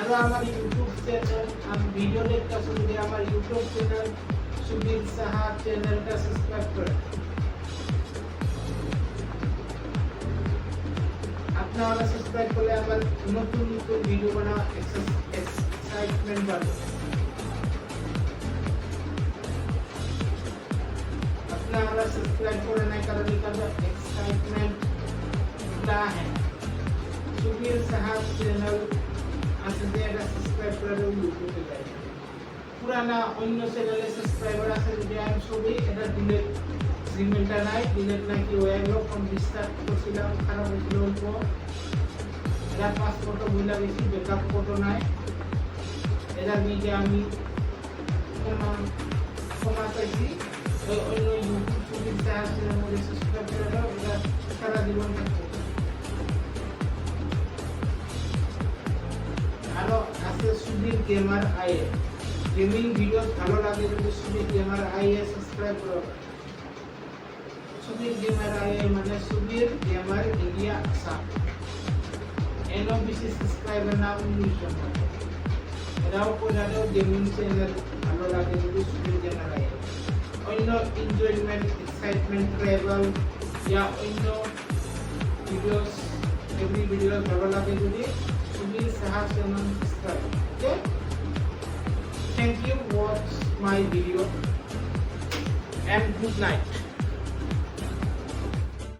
আর আমার YouTube channel আমি video দেখতেছি যদি আমার ইউটিউব চ্যানেল সুবীর সাহা চ্যানেলটা সাবস্ক্রাইব করে আপনারা সাবস্ক্রাইব করলে আমার নতুন নতুন ভিডিও বানানো এক্সাইটমেন্ট বাড়বে আপনারা সাবস্ক্রাইব করে নাই কারণ এটা एक्साइटमेंट ना है सुबीर साहब चैनल আসলে এটা সাবস্ক্রাইব করে ইউটিউবে যাই পুরানা অন্য চ্যানেলে সাবস্ক্রাইবার আছে যদি আমি ছবি এটা ডিলিট জিমেলটা নাই ডিলিট নাকি ওই রকম ডিস্টার্ব করছিলাম খারাপ হয়েছিল অল্প এটা পাসপোর্টও ভুলে গেছি ব্যাকআপ ফটো নাই এটা নিয়ে আমি ক্ষমা চাইছি অন্য ইউটিউব সুবীর সাহা চ্যানেলে সাবস্ক্রাইব করে দাও এটা সারা জীবন থাকবে আরো আছে Subir gamer IA gaming video ভালো লাগে যদি সুবীর গেমার আইএ সাবস্ক্রাইব করো সুবীর গেমার আইএ মানে Subir gamer India Assam NOBC subscriber নাম নিশ্চয় এটাও কোনারও গেমিং চ্যানেল ভালো লাগে যদি সুবীর গেমার আইএ অন্য এনজয়মেন্ট এক্সাইটমেন্ট ট্রাভেল या অন্য ভিডিওস এভরি ভিডিও ভালো লাগে যদি Subir Saha channel subscribe okay thank you watch my video and good night.